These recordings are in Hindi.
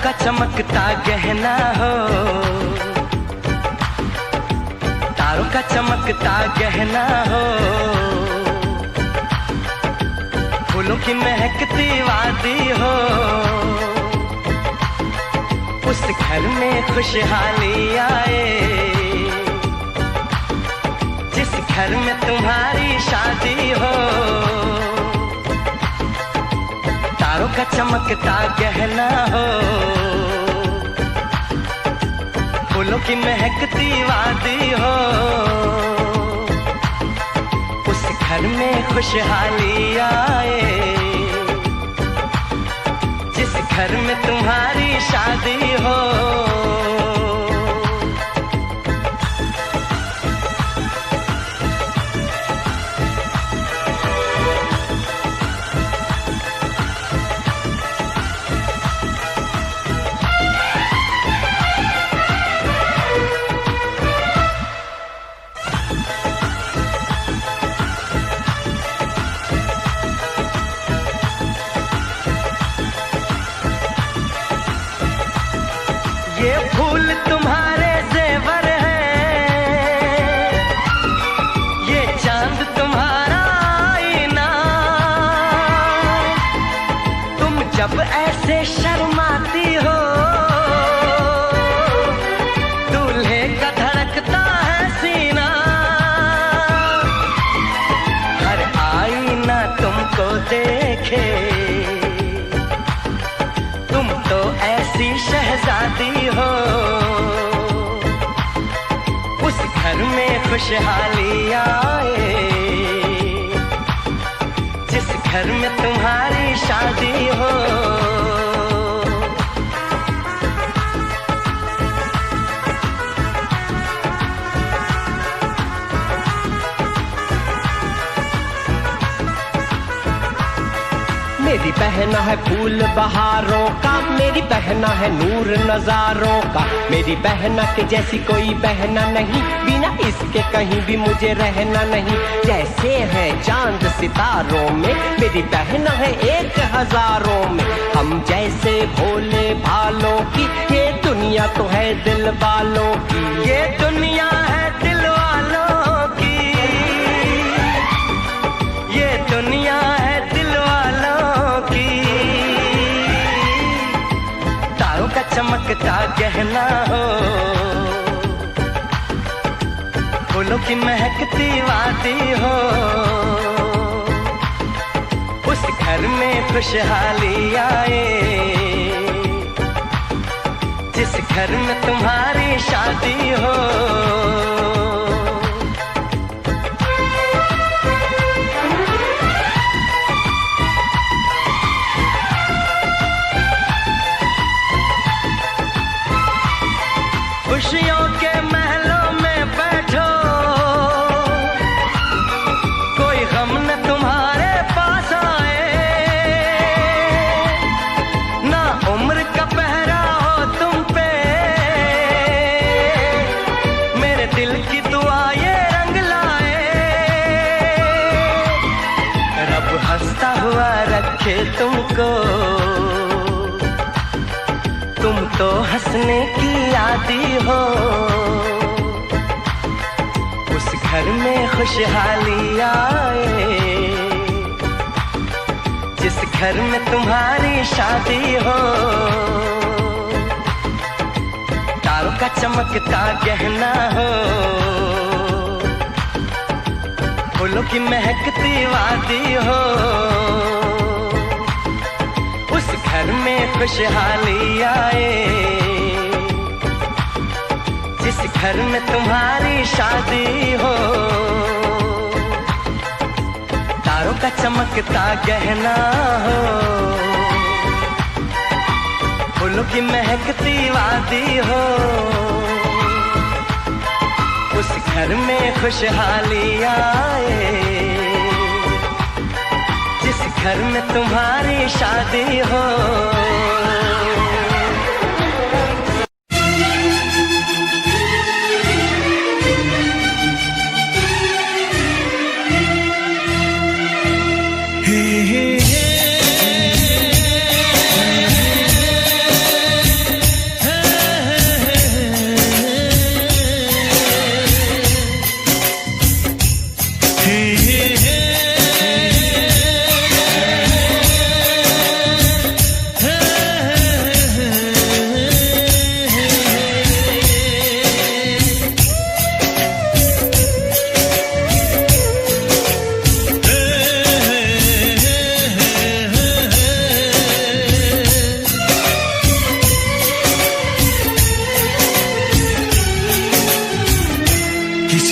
का चमकता गहना हो, तारों का चमकता गहना हो, फूलों की महकती वादी हो, उस घर में खुशहाली आए, जिस घर में तुम्हारी शादी हो। तारों का चमकता गहना हो, फूलों की महकती वादी हो, उस घर में खुशहाली आए, जिस घर में तुम्हारी शादी हो। ये फूल तुम्हारे जेवर हैं, ये चांद तुम्हारा आईना, तुम जब ऐसे शर्माती हो, दूल्हे का धड़कता है सीना, हर आईना तुमको देखे, तुम तो ऐसी शहजादी हो, उस घर में खुशहाली आए, जिस घर में तुम्हारी शादी हो। मेरी बहना है फूल बहारों का, मेरी बहना है नूर नजारों का, मेरी बहना के जैसी कोई बहना नहीं, बिना इसके कहीं भी मुझे रहना नहीं। जैसे है चांद सितारों में, मेरी बहना है 1000 में, हम जैसे भोले भालों की, ये दुनिया तो है दिल वालों की, ये दुनिया है दिल वालों की, ये दुनिया है दिल वालों की। तारों का चमकता गहना हो, फूलों की महकती वादी हो, उस घर में खुशहाली आए, जिस घर में तुम्हारी शादी हो। खुशियों के महलों में बैठो, कोई गम न तुम्हारे पास आए, ना उम्र का पहरा हो तुम पे, मेरे दिल की दुआ ये रंग लाए, रब हंसता हुआ रखे तुमको, तुम तो हंसने की आदी हो, उस घर में खुशहाली आए, जिस घर में तुम्हारी शादी हो। तारों का चमकता गहना हो, फूलों की महकती वादी हो, उस घर में खुशहाली आए, जिस घर में तुम्हारी शादी हो। तारों का चमकता गहना हो, फूलों की महकती वादी हो, उस घर में खुशहाली आए, जिस घर में तुम्हारी शादी हो।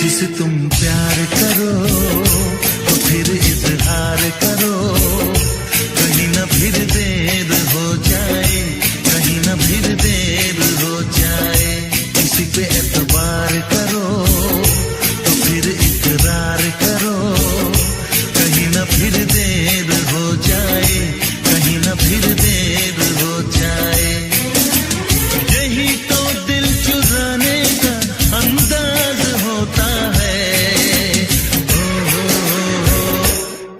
किसी से तुम प्यार करो तो फिर इजहार करो, कहीं ना फिर देर हो जाए, कहीं ना फिर देर हो जाए। किसी पे एतबार करो तो फिर इकरार करो, कहीं ना फिर देर हो जाए, कहीं ना फिर देर हो जाए। यही तो दिल चुराने का अंदाज होता है।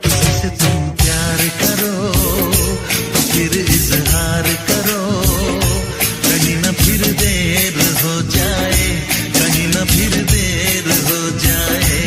किसी से तुम प्यार करो तो फिर इजहार करो, कहीं ना फिर देर हो जाए, कहीं ना फिर देर हो जाए।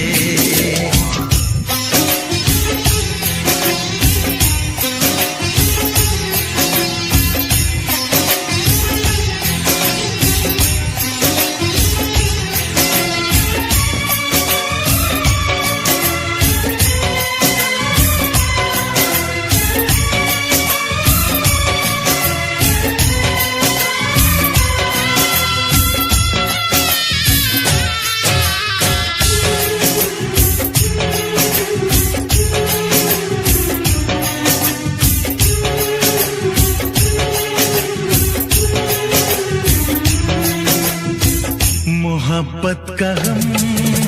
मोहब्बत का गम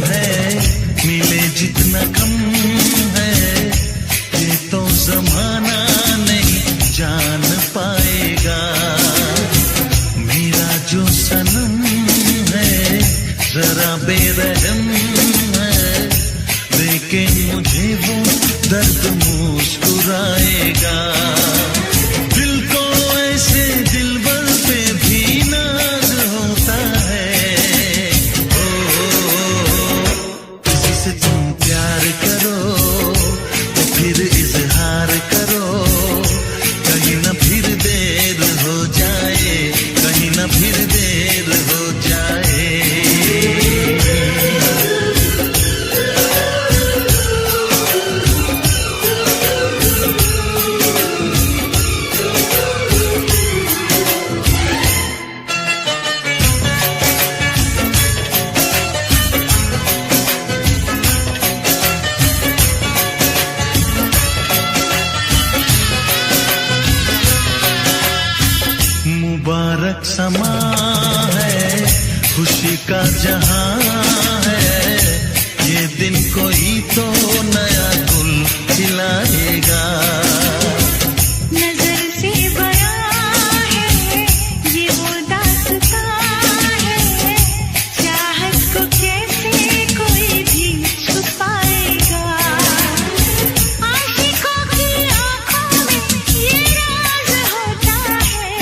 है, मिले जितना कम है, ये तो जमाना नहीं जान पाएगा। मेरा जो सनम है जरा बेरहम है, लेकिन मुझे वो दर्द मुस्कुराएगा। दिल को ऐसे दिलबर पे भी नाज होता है। तुम प्यार करो तो फिर इजहार करो, कहीं ना फिर देर हो जाए, कहीं ना फिर देर हो जाए। मुबारक समा है, खुशी का जहां है, ये दिन कोई तो नया गुल खिलाएगा। नजर से बयां है ये वो दास्तां है, चाहत को कैसे कोई भी छुपाएगा। आशिकों की आंखों में ये राज होता है।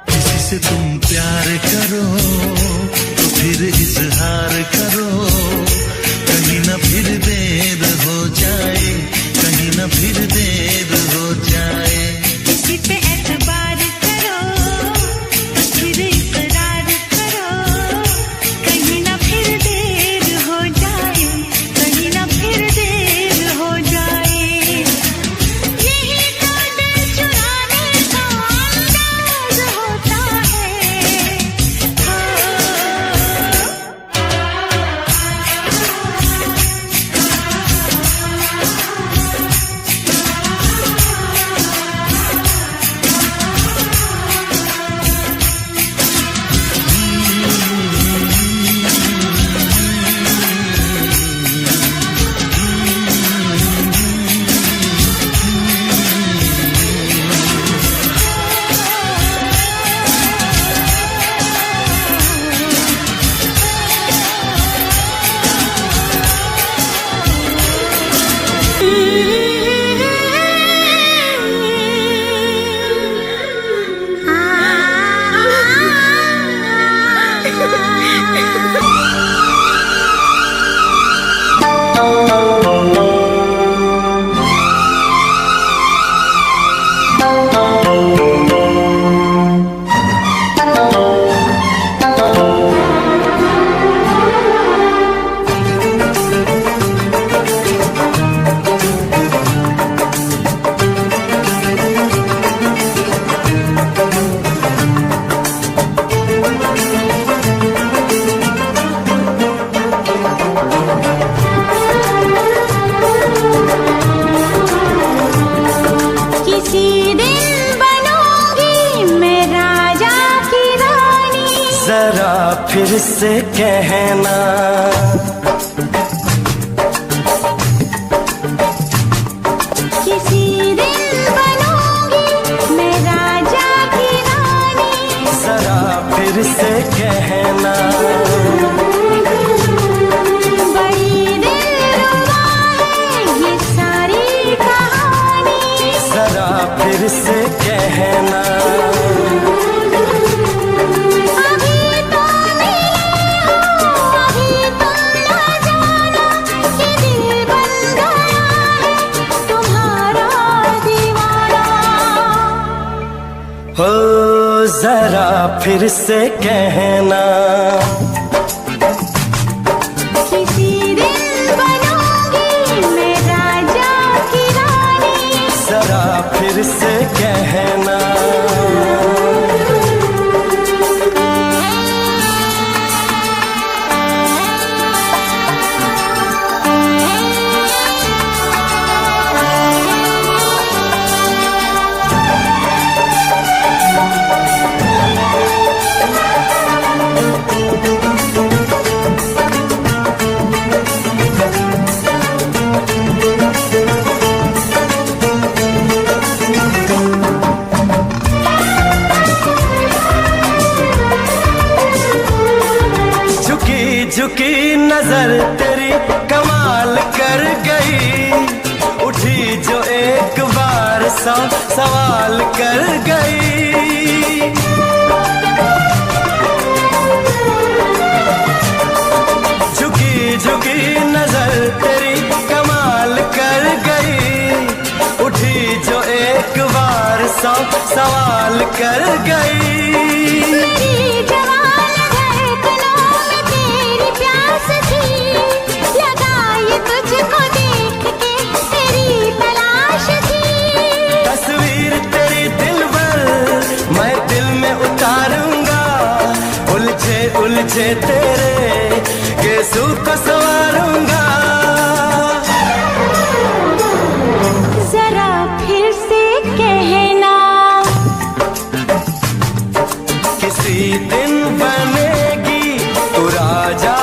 किसी से तुम प्यार करो तो फिर इजहार करो, कहीं ना फिर देर हो जाए, कहीं ना फिर देर हो जाए। किसी पे एतबार करो तो फिर इकरार करो, कहीं ना फिर देर हो जाए, कहीं ना फिर देर हो जाए। यही तो दिल चुराने का अंदाज होता है। जरा फिर से कहना, किसी दिन बनूंगी मैं राजा की रानी, जरा फिर से कहना, बड़ी दिलरुबा है ये सारी कहानी, जरा फिर से कहना। हो जरा फिर से कहना, किसी दिन बनूंगी मैं राजा की रानी, जरा फिर से कहना। झुकी नजर तेरी कमाल कर गई, उठी जो एक बार सवाल कर गई। झुकी झुकी नजर तेरी कमाल कर गई, उठी जो एक बार सवाल कर गई। उलझे तेरे केसू को संवारूंगा, जरा फिर से कहना, किसी दिन बनेगी तू राजा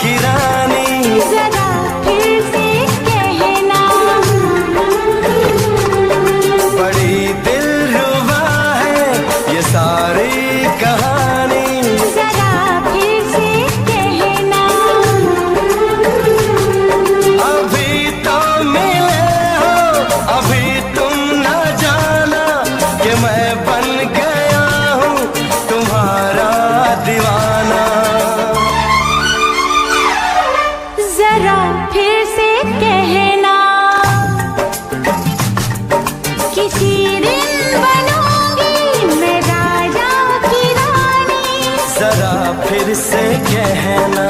की रानी, जरा फिर से कहना, बड़ी दिलरुबा है ये सारी कहानी, जरा फिर से कहना। अभी तो मिले हो अभी तुम न जाना कि मैं बन गया हूँ तुम्हारा दीवाना, जरा फिर से कहना, किसी दिन बनूंगी मैं राजा की रानी, जरा फिर से कहना।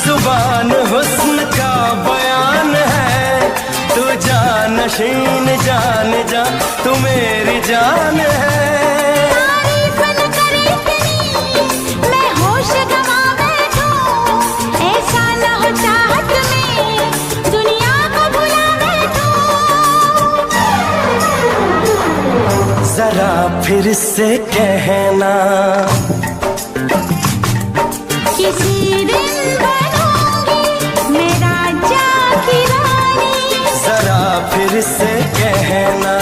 जुबान हुस्न का बयान है, तू जानशीन जान जा तू मेरी जान है। तारीफ न करे तेरी मैं होश गवा बैठूं, ऐसा न हो चाहत में दुनिया को भुला बैठूं, जरा फिर से कहना, किसी दिन बनूंगी मैं राजा की रानी, जरा फिर से कहना,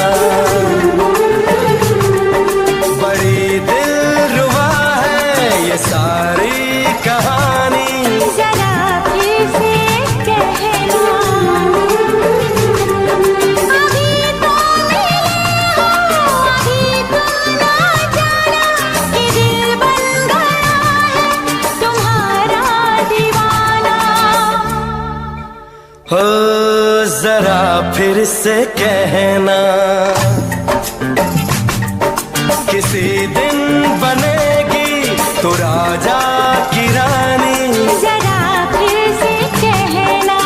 फिर से कहना, किसी दिन बनेगी तो राजा की रानी। जरा फिर से कहना,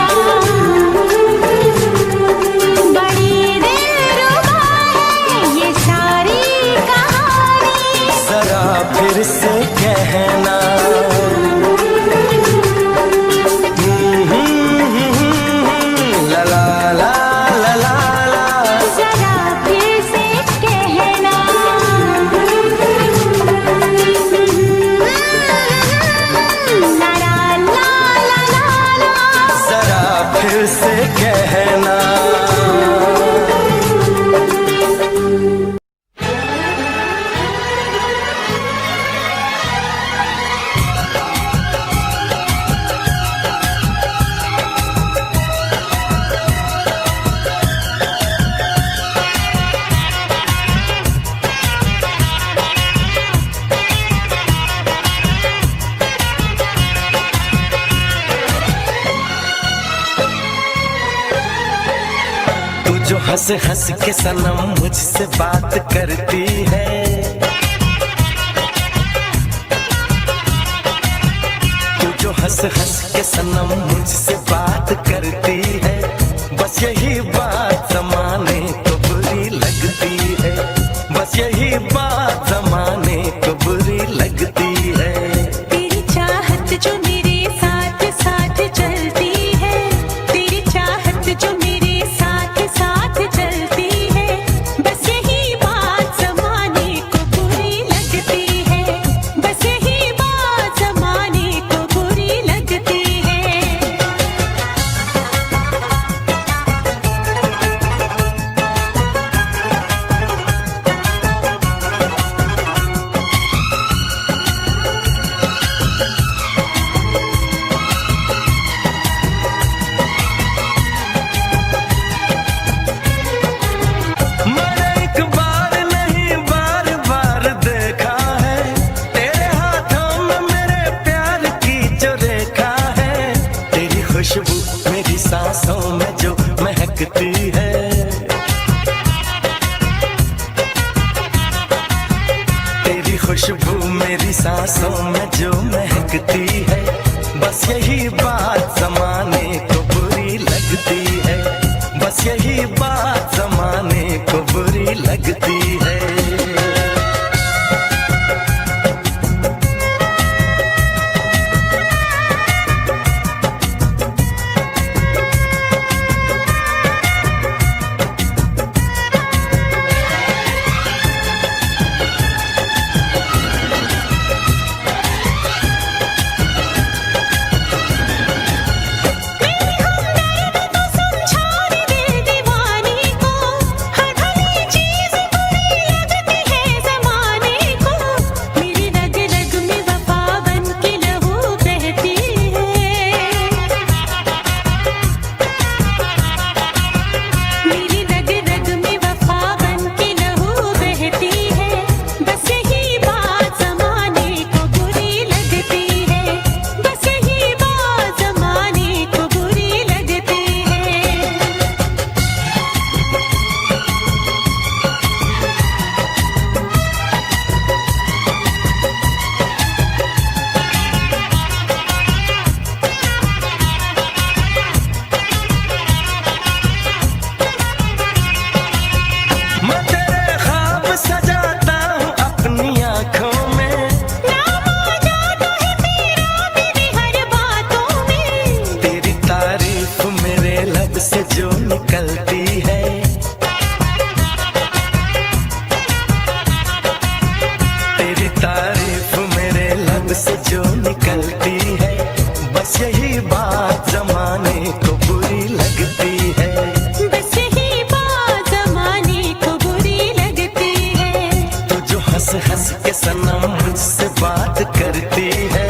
बड़ी दिलरुबा है ये सारी कहानी। जरा फिर से कहना, ला ला ला ला ला ला। जरा फिर से कहना, ला ला ला ला ला ला। जरा फिर से कहना। तू जो हंस हंस के सनम मुझसे बात करती है, तू जो हंस हंस के सनम मुझसे बात करती है, बस यही बात जमाने को बुरी लगती है, बस यही बात जमाने को बुरी लगती है। तेरी चाहत जो मेरे साथ साथ चलती है, तेरी चाहत जो मेरे साथ साथ चलती है, बस यही बात जमाने को बुरी लगती है, बस यही बात जमाने को बुरी लगती है। मैंने एक बार नहीं बार बार देखा है, तेरे हाथों में मेरे प्यार की जो रेखा है, तेरी खुशबू मेरी सांसों में जो महकती है, तेरी खुशबू मेरी सांसों में जो महकती है, बस यही बात जमाने को बुरी लगती है, बस यही बात जमाने को बुरी लगती है। समझाने दे दीवानी को, हर भली चीज बुरी लगती है जमाने को। मेरी रग रग में वफा बन के लहू बहती है, मेरी रग रग में वफा बन के लहू बहती है, बस यही बात जमाने को बुरी लगती है, बस यही बात जमाने को बुरी लगती है। मैं तेरे ख्वाब सजाता हूँ अपनी आँखों में, नाम आ जाता है तेरा मेरी हर बातों में, तेरी तारीफ मेरे लब से जो निकलती है, तेरी तारीफ मेरे लब से जो निकलती है, बस यही बात जमाने को बुरी लगती है। बस यही बात जमाने को बुरी लगती है। तू जो हंस हंस के सनम मुझसे बात करती है,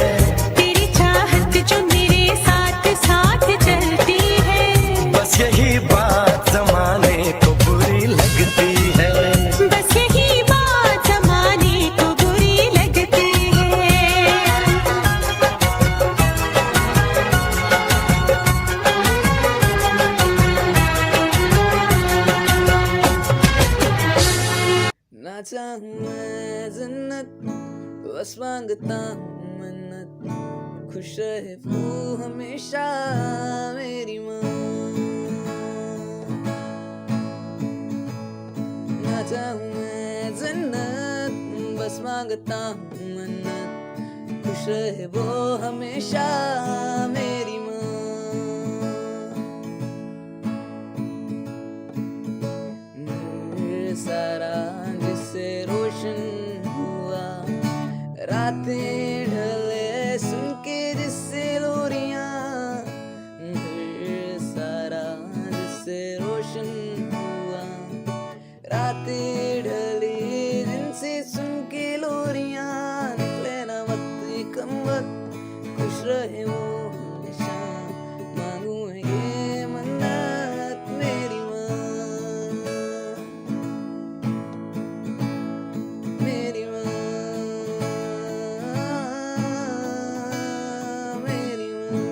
तेरी चाहत जो मेरे साथ साथ चलती है, बस यही बात जमाने को बुरी लगती है। बस यही बात जमाने को बुरी लगती है। चाहूं मैं जन्नत बस मांगता हूँ मन्नत खुश रहे वो हमेशा मेरी माँ ना चाहूं मैं जन्नत बस मांगता हूँ मन्नत खुश रहे वो हमेशा मेरी माँ सारा जिससे रोशन हुआ रातें ढले सुन के जिससे लोरियां सारा जिससे रोशन हुआ रातें ढली जिनसे सुन के लोरियां निकले ना वक्त कम वक्त खुश रहे वो हमेशा मांगू ये मन्नत मेरी मेरी माँ मेरी माँ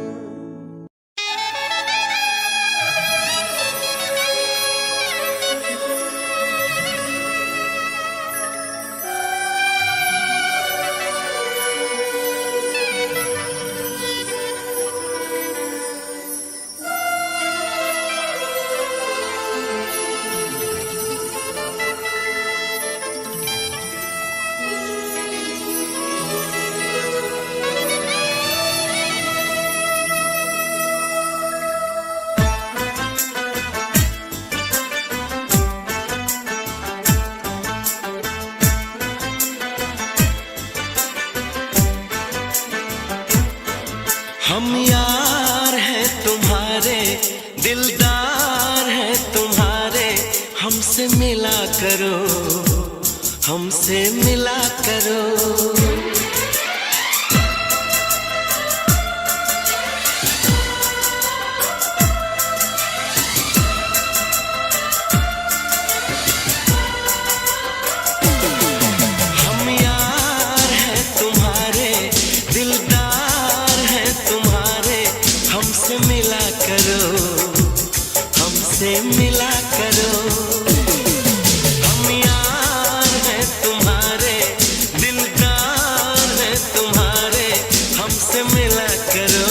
हम यार हैं तुम्हारे दिलदार हैं तुम्हारे हमसे मिला करो हमसे मिला करो हम यार हैं तुम्हारे दिलदार हैं तुम्हारे हमसे मिला करो हमसे मिला करो हम यार हैं तुम्हारे दिलदार हैं तुम्हारे हमसे मिला करो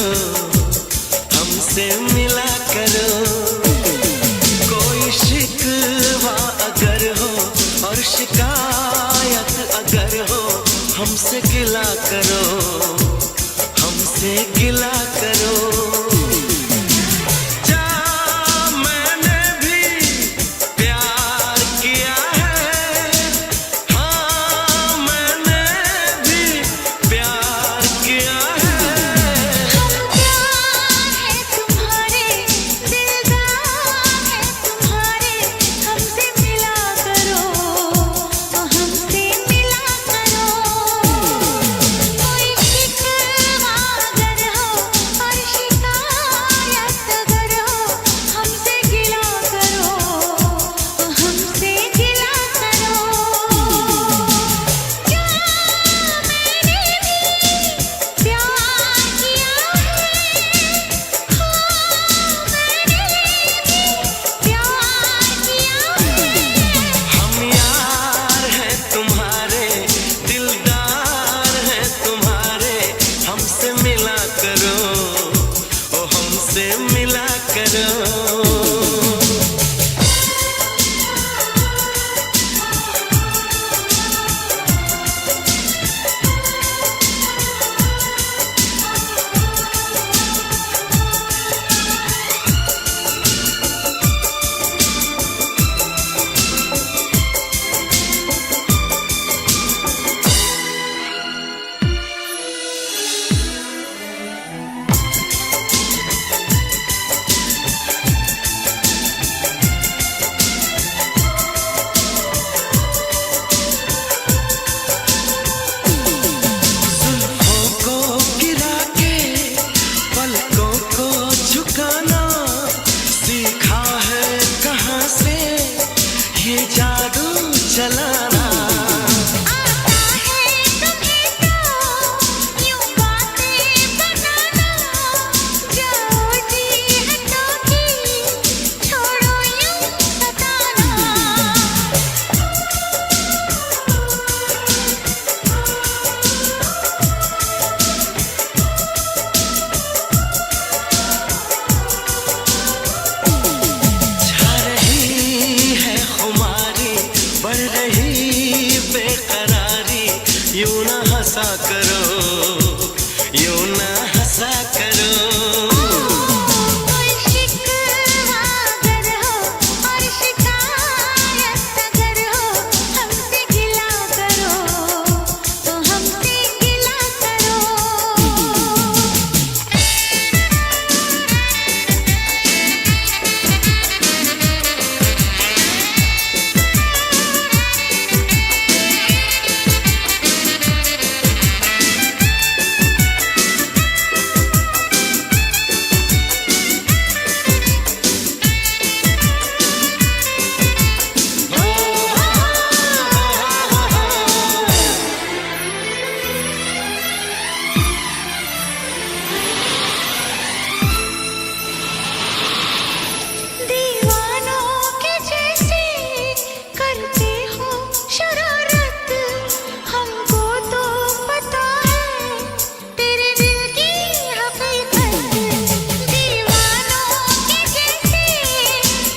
हमसे मिला करो कोई शिकवा अगर हो और शिकायत अगर हो हमसे गिला करो हमसे गिला करो जा मैंने भी प्यार किया है हाँ मैंने भी प्यार किया है तुम्हारे दिलदार है तुम्हारे हमसे मिला करो हमसे मिला करो कोई शिकवा अगर हो और शिकायत अगर हो हमसे गिला करो हमसे गिला करो क्या मैंने भी प्यार किया है हम यार हैं तुम्हारे दिलदार हैं तुम्हारे हमसे मिला करो ओ हमसे मिला करो जुल्फों को गिरा के पलकों को झुकाना सीखा है कहाँ से ये जादू चलाना आता है तुम्हें तो यूं बातें बनाना जाओ जी हटोगी छोड़ो यूं सताना हंसा करो, यूं ना हंसा करो। कोई शिकवा अगर हो और शिकायत अगर हो, हमसे गिला करो तो हमसे गिला करो। दीवानों के जैसे करते हो शरारत, हमको तो पता है तेरे दिल की हकीकत। दीवानों के जैसे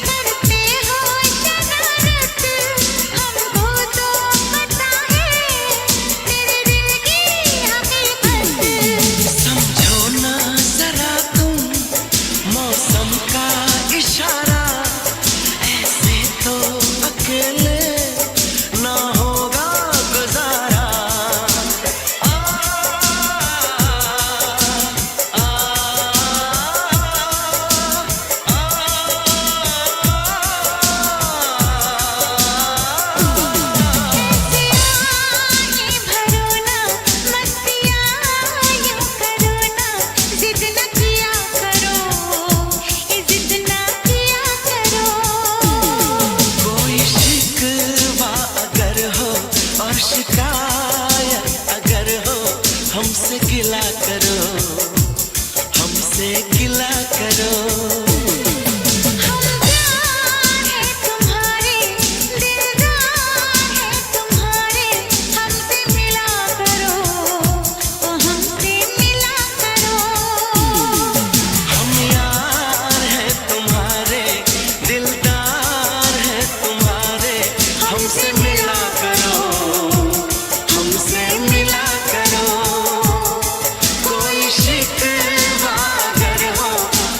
करते हो शरारत, हमको तो पता है तेरे दिल की हकीकत। समझो ना जरा तुम मौसम का इशारा, ऐसे तो अकेले ना होगा गुजारा। आ, आ, आ, ये भरो ना मस्तियाँ यूं करो ना, जिद न किया करो, ये जिद न किया करो। कोई शिकवा अगर हो और शिकायत अगर हो, हमसे गिला करो, हमसे गिला करो। हम प्यार है तुम्हारे, दिलदार है तुम्हारे, हमसे मिला करो तो हमसे मिला करो। हम यार हैं तुम्हारे, दिलदार हैं तुम्हारे, हमसे मिला करो, हमसे मिला करो। कोई शिकवा अगर हो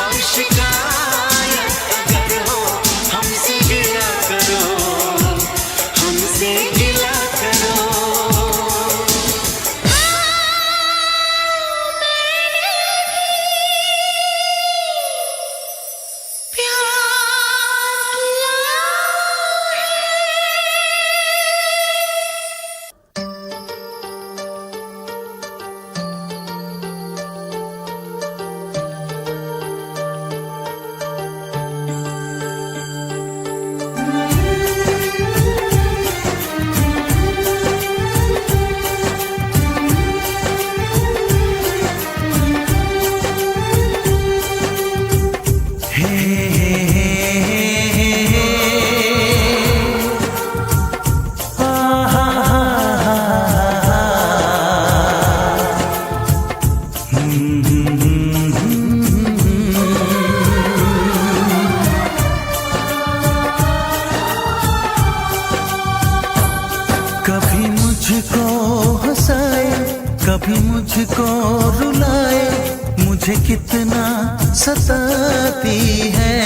और शिकायत अगर हो, हमसे गिला करो, हमसे गिला करो। कभी मुझको हंसाए, कभी मुझको रुलाए, मुझे कितना सताती है।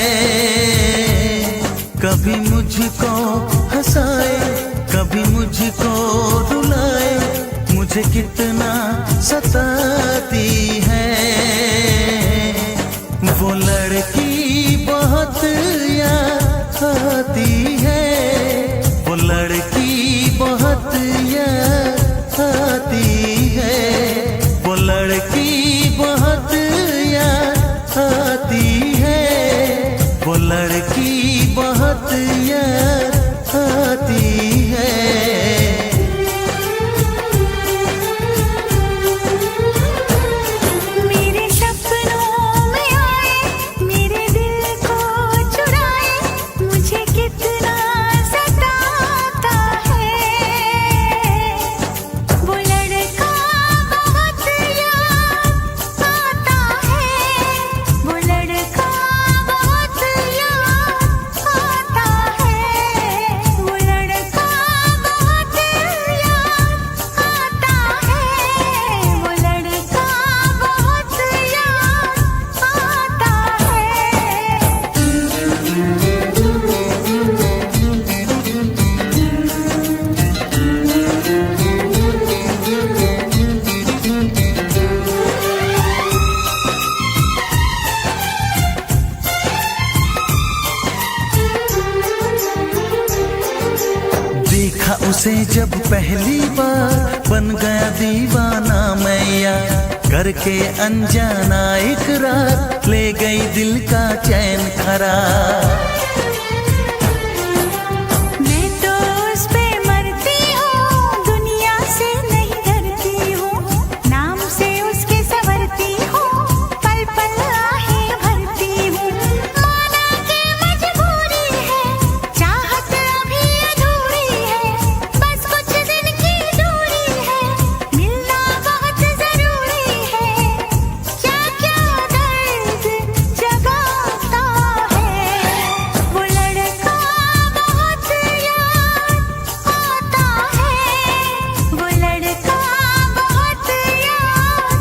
कभी मुझको हंसाए, कभी मुझको रुलाए, मुझे कितना सताती है। वो लड़की बहुत याद आती है, वो लड़की बहुत याद आती है, वो लड़की बहुत याद आती है, वो लड़की बहुत याद आती है। देखा उसे जब पहली बार बन गया दीवाना मैया, करके अनजाना इकरार ले गई दिल का चैन करार। मैं तो उस पे मरती हूँ, दुनिया से नहीं डरती हूँ, नाम से उसके संवरती हूँ, पल पल आहें भरती हूँ। माना कि मजबूरी है, चाहत अभी अधूरी है, बस कुछ दिन की दूरी है, मिलना बहुत जरूरी है। क्या क्या दर्द जगाता है वो लड़का, बहुत याद आता है वो लड़का, बहुत याद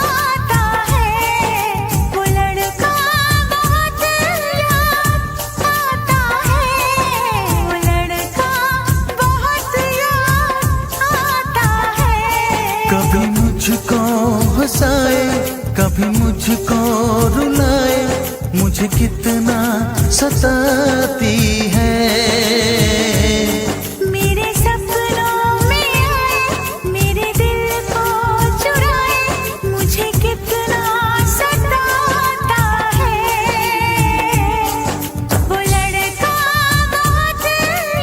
आता है वो लड़का, बहुत याद आता है वो लड़का, बहुत याद आता है। कभी मुझको हंसाए, कभी मुझको रुलाए, मुझे कितना सताती है। मेरे सपनों में आए, मेरे दिल को चुराए, मुझे कितना सताता है वो लड़का, बहुत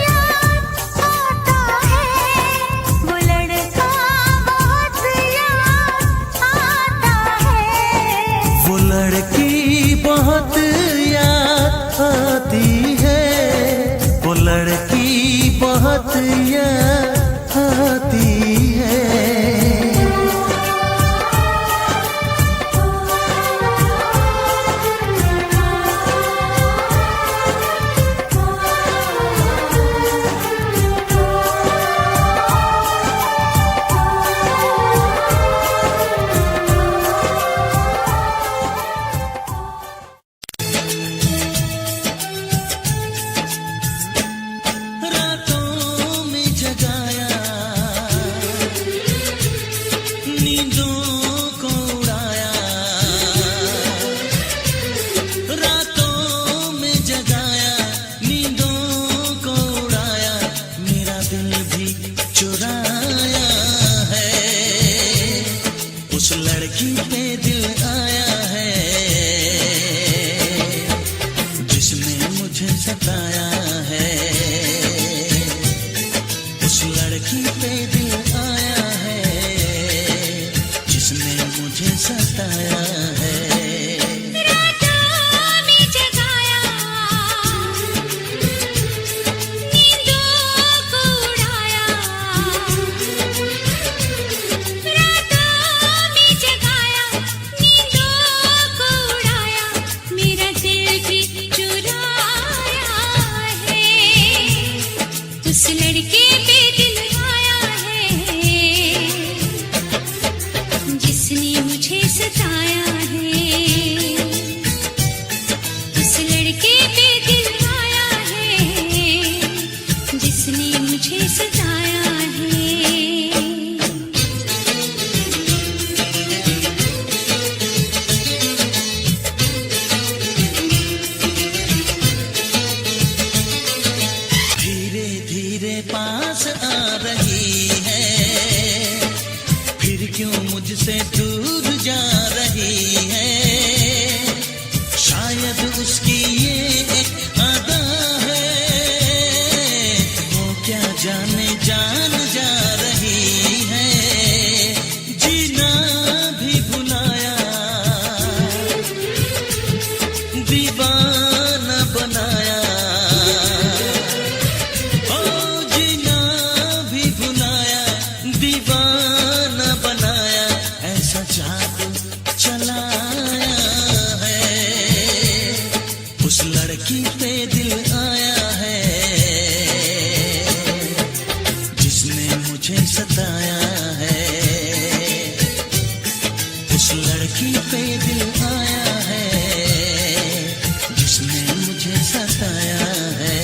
याद आता है वो लड़का, बहुत याद आता है। वो लड़की बहुत याद आती है, वो लड़की बहुत याद आती है। रातों में जगाया, नींदों को उड़ाया, रातों में जगाया, नींदों को उड़ाया, मेरा दिल भी चुराया है। उस लड़की पे दिल आया है जिसने मुझे सताया है। उस लड़की पे दिल आया है जिसने मुझे सताया है। रातों में जगाया, नींदों को उड़ाया, रातों में जगाया, नींदों को उड़ाया, मेरा दिल भी चुराया है। उस लड़के पे दिल आया है जिसने मुझे सताया है। उस लड़के पे दिल आया है जिसने मुझे सताया है। धीरे धीरे पास आ रही है, फिर क्यों मुझसे दूर जा रही है। शायद उसकी ये एक अदा है, वो क्या जाने जान जा रही है। जीना भी भुलाया, दीवाना बनाया, ओ जीना भी भुलाया, दीवाना बनाया, ऐसा जादू चलाया है। उस लड़की पे दिल आया है जिसने मुझे सताया है। उस लड़की पे दिल आया है जिसने मुझे सताया है।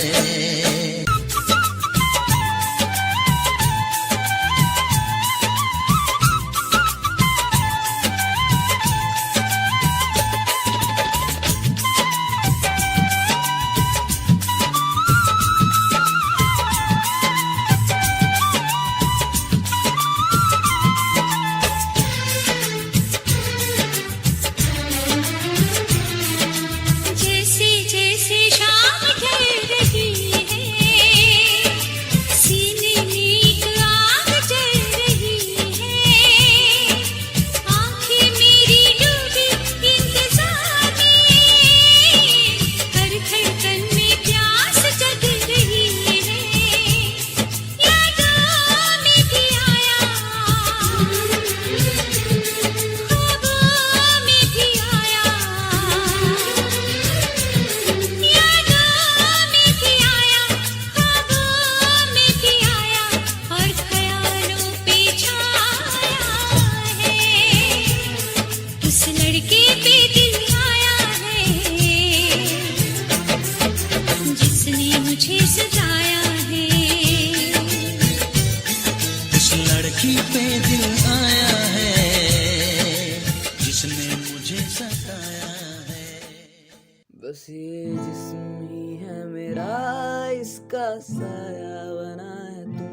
साया बना है तू।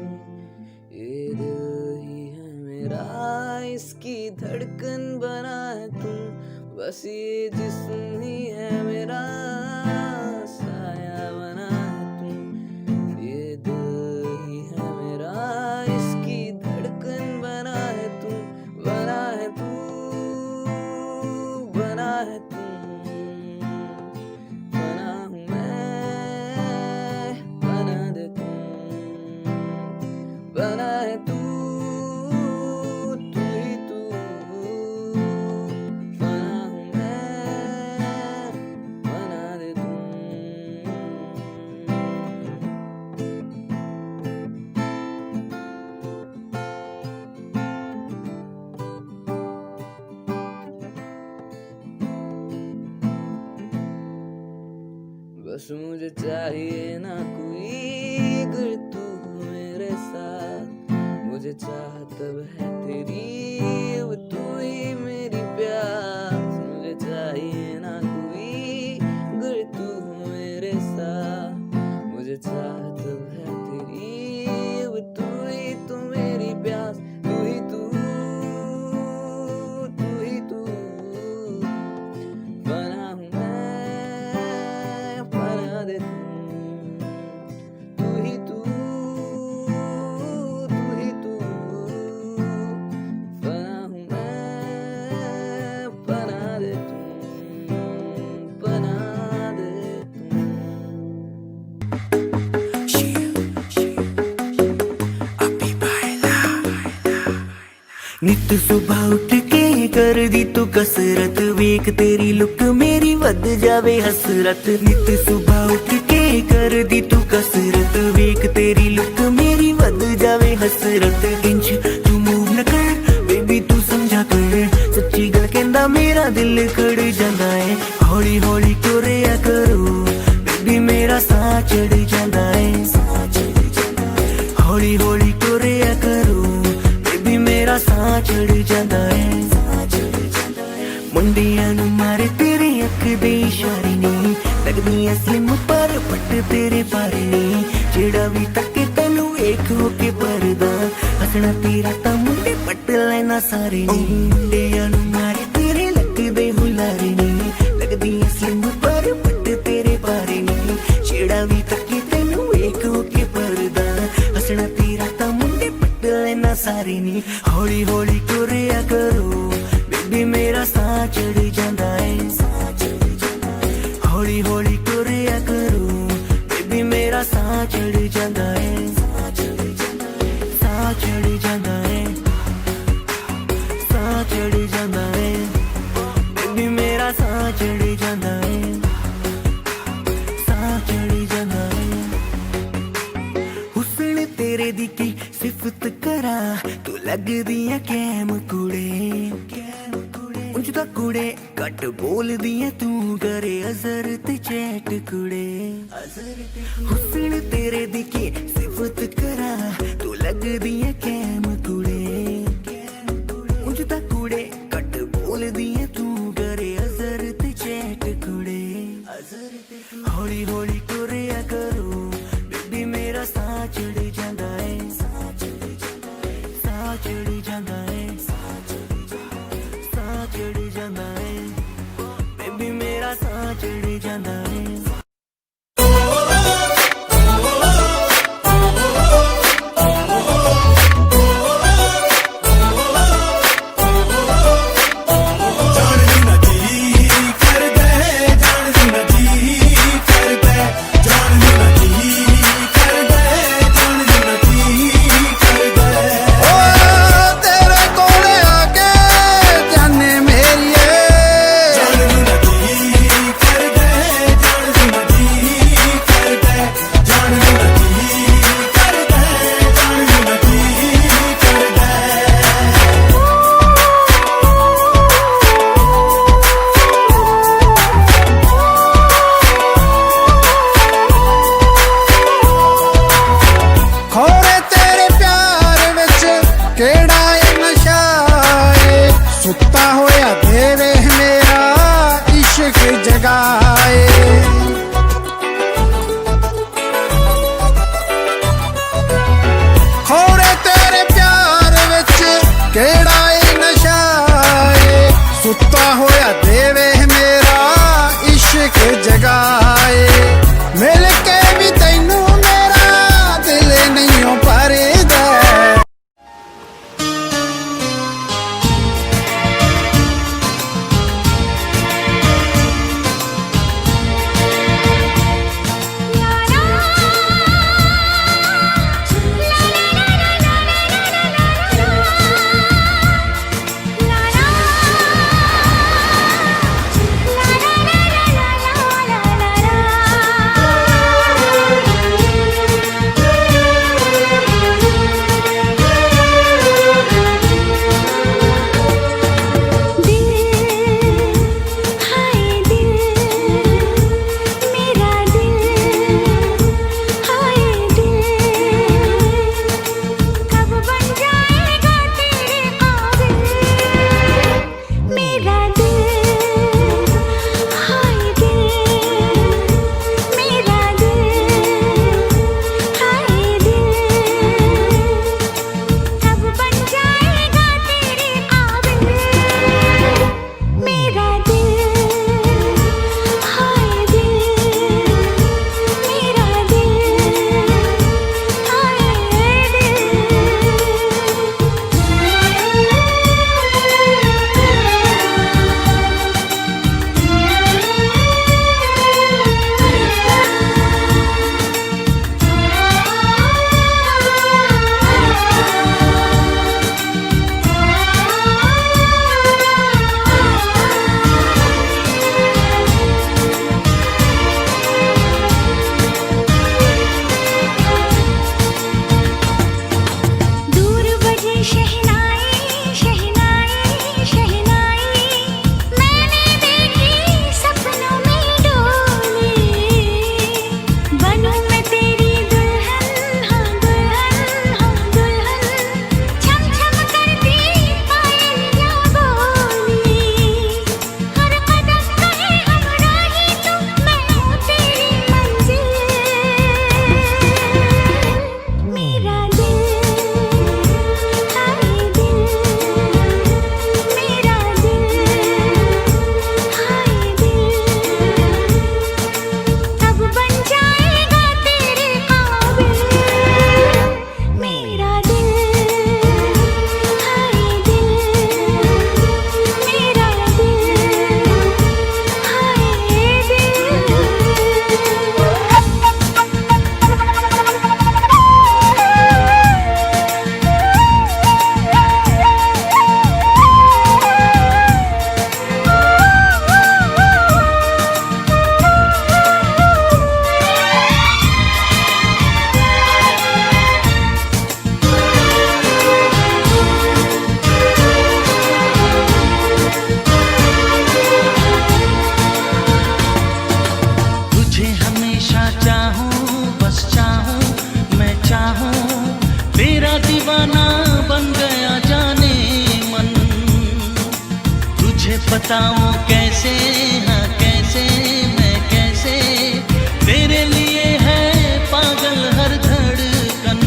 ये दिल ही है मेरा, इसकी धड़कन बना है तू। बस ये जिस्म ही है मेरा, साया बना है तू। ये दिल ही है मेरा, इसकी धड़कन बना है तू। बना है तू, बना है तू, बना हूँ मैं, बना दे तू। बना है तू, तू ही तू, बना हूँ मैं, बना दे तू। बस मुझे चाहिए ना कोई, अगर तू हो मेरे साथ। मुझे चाह तब है तेरी, अब तू ही मेरी प्यास। मुझे चाहिए ना कोई, अगर तू हो मेरे साथ। मुझे चाह तब है तेरी, अब तू ही तो मेरी प्यास। तू ही तू, तू ही तू, बना हूँ मैं, बना दे तू। तू ही तू, तू ही तू, बना हूँ मैं, बना दे तू, बना दे तू। नित सुबह उठ के कर दी तू कसरत, वेख तेरी लुक मेरी वध जावे हसरत। नित सुबह उठ के कर दी तू कसरत, वेख तेरी लुक मेरी वध जावे हसरत। इंच तू मूव न कर बेबी तू समझा कर, सच्ची गल कहंदा मेरा दिल कड़ जांदा है। हौली हौली टुरिया करो बेबी मेरा साह चढ़ जांदा है। हौली हौली टुरिया करो बेबी मेरा साह चढ़ जांदा है। मुंडियां नू मारे तेरे अख दे इशारे नी, लगदी असलिम पर पट तेरे पारे नी। जेड़ा भी तके तैनू वेख हो के परदा, हसना तेरा तां मुंडे पट लेना सारे नी। मुंडियां नू मारे तेरे लगदे हुलारे नी, लगदी असलिम पर पट तेरे पारे नी। जेड़ा भी तके तैनू वेख हो के परदा, हसना तेरा तां मुंडे पट लेना सारे नी। हौली हौली टुरिया करो बेबी मेरा साह चढ़ जांदा है। हौली हौली टुरिया करो बेबी मेरा साह चढ़ जांदा है। साह चढ़ जांदा है, साह चढ़ जांदा है, बेबी मेरा साह चढ़ जांदा है। साह चढ़ जांदा है। हुस्न तेरे दी की सिफत करा, तू लगदी है कैम कुड़े। ਉਂਝ ਤਾਂ ਕੁੜੇ ਘੱਟ ਬੋਲਦੀ ਐ ਤੂੰ, ਕਰੇ ਅਜ਼ਰ ਤੇ ਚੈਟ ਕੁੜੇ। ਹੁਸਨ ਤੇਰੇ ਦੀ ਕੀ ਸਿਫਤ ਕਰਾਂ, ਤੂੰ ਲੱਗਦੀ ਐ ਕੈਮ ਕੁੜੇ। ਉਂਝ ਤਾਂ ਕੁੜੇ ਘੱਟ ਬੋਲਦੀ ਐ ਤੂੰ, ਕਰੇ ਅਜ਼ਰ ਤੇ ਚੈਟ ਕੁੜੇ। ਹੌਲੀ ਹੌਲੀ ਟੁਰਿਆ ਕਰੋ ਬੇਬੀ ਮੇਰਾ ਸਾਹ ਚੜ ਜਾਂਦਾ ਹੈ। ਸਾਹ ਚੜ ਜਾਂਦਾ ਹੈ, ਸਾਹ ਚੜ ਜਾਂਦਾ ਹੈ, ਬੇਬੀ ਮੇਰਾ ਸਾਹ ਚੜ ਜਾਂਦਾ ਹੈ। ਕਿਹੜਾ ਏ ਨਸ਼ਾ ਏ ਸੁੱਤਾ ਹੋਇਆ ਦੇਵੇ ਮੇਰਾ ਇਸ਼ਕ ਜਗਾਏ ਮਿਲ ਕੇ ਵੀ ਤੈਨੂੰ ਮੇਰਾ ਦਿਲ ਨਹੀਂ ਓ ਭਰਦਾ बताऊं कैसे, हाँ कैसे, मैं कैसे तेरे लिए है पागल हर धड़कन।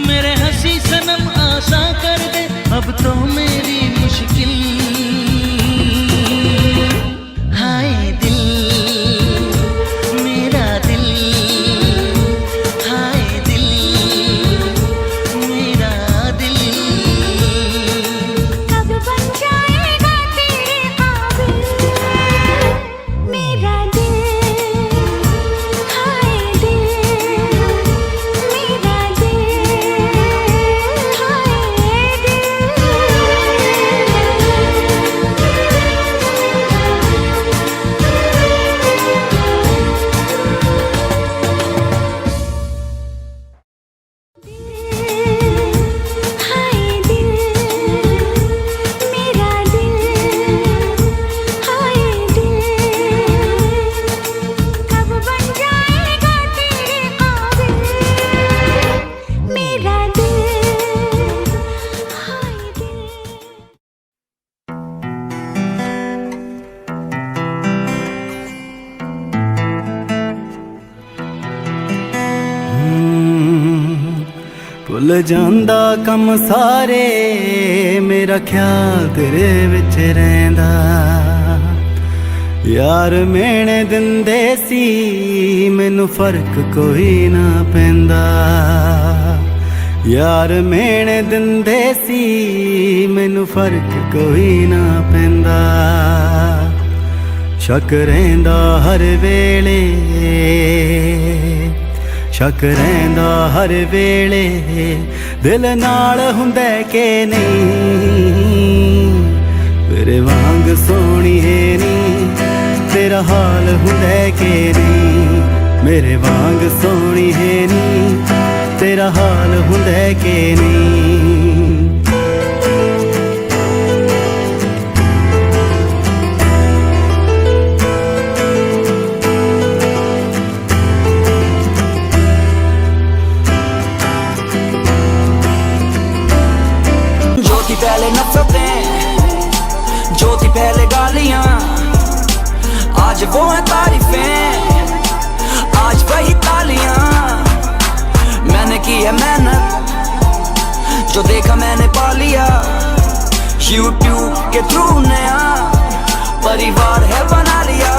मेरे हंसी सनम आशा कर दे अब तो मेरी मुश्किल। हाय दिल मेरा दिल, हाय दिल मेरा दिल। कब बन जाएगा तेरे काबिल। ਭੁੱਲ ਜਾਂਦਾ ਕੰਮ ਸਾਰੇ ਮੇਰਾ ਖਿਆਲ ਤੇਰੇ ਵਿੱਚ ਰਹਿੰਦਾ ਯਾਰ ਮਿਹਣੇ ਦਿੰਦੇ ਸੀ ਮੈਨੂੰ ਫਰਕ ਕੋਈ ਨਾ ਪੈਂਦਾ ਯਾਰ ਮਿਹਣੇ ਦਿੰਦੇ ਸੀ ਮੈਨੂੰ ਫਰਕ ਕੋਈ ਨਾ ਪੈਂਦਾ ਸ਼ੱਕ ਰਹਿੰਦਾ ਹਰ ਵੇਲੇ ਸ਼ੱਕ ਰਹਿੰਦਾ ਹਰ ਵੇਲੇ ਦਿਲ ਨਾਲ ਹੁੰਦਾ ਕਿ ਨਹੀਂ ਤੇਰੇ ਵਾਂਗ ਸੋਹਣੀਏ ਨੀ ਤੇਰਾ ਹਾਲ ਹੁੰਦਾ ਕਿ ਨਹੀਂ ਮੇਰੇ ਵਾਂਗ ਸੋਹਣੀਏ ਨੀ ਤੇਰਾ ਹਾਲ ਹੁੰਦਾ ਕਿ ਨਹੀਂ पहले नफरतें जो थी पहले गालियां आज वो है तारीफें आज वही तालियां मैंने की है मेहनत जो देखा मैंने पा लिया YouTube के थ्रू नया परिवार है बना लिया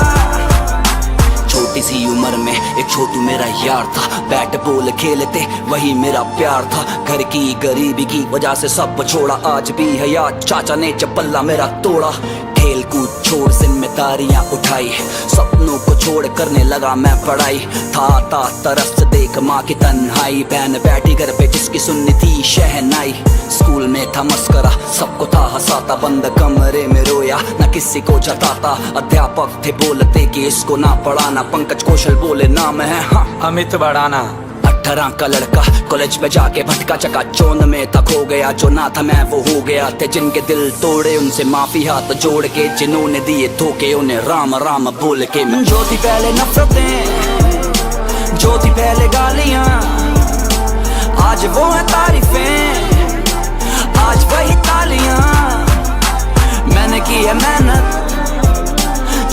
छोटी सी उम्र में एक छोटू मेरा यार था बैट बॉल खेलते वही मेरा प्यार था घर की गरीबी की वजह से सब छोड़ा आज भी है याद चाचा ने चप्पला मेरा तोड़ा खेल कूद छोड़ जिम्मेदारियां उठाई सपनों को छोड़ करने लगा मैं पढ़ाई था तरस देख माँ की तन्हाई बहन बैठी घर पे जिसकी सुननी थी शहनाई स्कूल में था मस्करा सबको था हंसाता बंद कमरे में रोया न किसी को जताता अध्यापक थे बोलते कि इसको ना पढ़ाना पंकज कौशल बोले नाम है हाँ अमित बढ़ाना 18 का लड़का कॉलेज में जाके भटका चका चौंध में था खो गया जो ना था मैं वो हो गया थे जिनके दिल तोड़े उनसे माफी हाथ जोड़ के जिन्होंने दिए धोखे उन्हें राम राम बोल के जो थी पहले नफरतें जो थी पहले गालियां आज वो है तारीफें आज वही तालियां मैंने की है मेहनत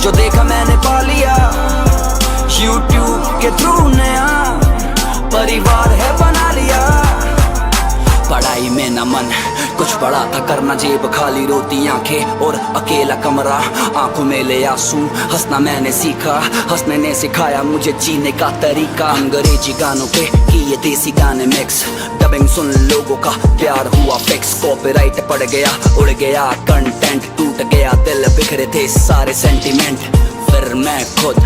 जो देखा मैंने पा लिया YouTube के थ्रू नया परिवार है बना लिया पढ़ाई में न मन कुछ पढ़ा था करना जेब खाली रोती आंखें और अकेला कमरा आंखों में ले आंसू हंसना मैंने सीखा हंसने ने सिखाया मुझे जीने का तरीका अंग्रेजी गानों पे किए देसी गाने मिक्स डबिंग सुन लोगों का प्यार हुआ फिक्स कॉपीराइट पड़ गया उड़ गया कंटेंट टूट गया दिल बिखरे थे सारे सेंटिमेंट फिर मैं खुद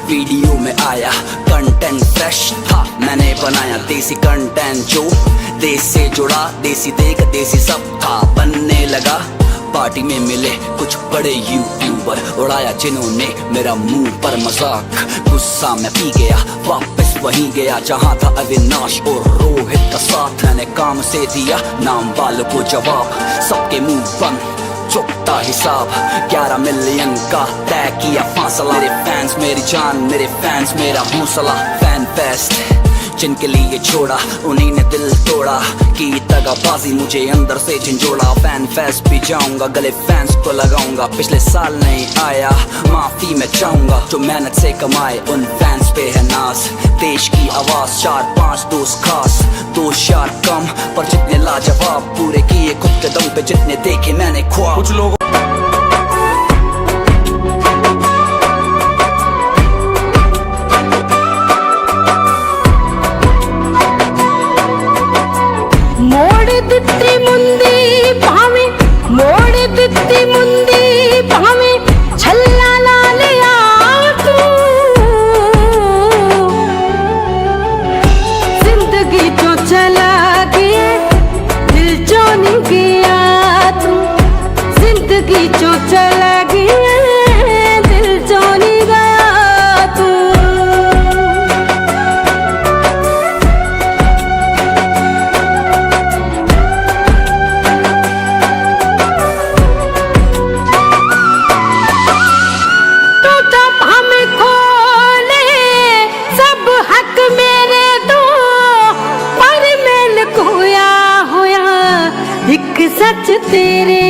वीडियो में आया कंटेंट फ्रेश था मैंने बनाया देसी कंटेंट जो देश से जुड़ा देसी देख देसी सब था बनने लगा पार्टी में मिले कुछ बड़े यूट्यूबर उड़ाया जिन्होंने मेरा मुंह पर मजाक गुस्सा में पी गया वापस वहीं गया जहां था अविनाश और रोहित का साथ मैंने काम से दिया नाम वालों को जवाब सबके मुंह बंद चुकता हिसाब 11 मिलियन का तय किया फासला मेरे फैंस मेरी जान मेरे फैंस मेरा हौसला फैन फेस्ट जिनके लिए छोड़ा उन्हीं ने दिल तोड़ा की दगाबाजी मुझे अंदर से झंझोड़ा फैन फेस्ट भी जाऊंगा गले फैंस को लगाऊंगा पिछले साल नहीं आया माफी मैं चाहूंगा जो मेहनत से कमाए उन फैंस पे है नाज देश की आवाज 4-5 दोस्त खास 2 यार कम पर जितने लाजवाब पूरे किए खुद के दम पे जितने देखे मैंने ख्वाब कुछ लोग सच तेरे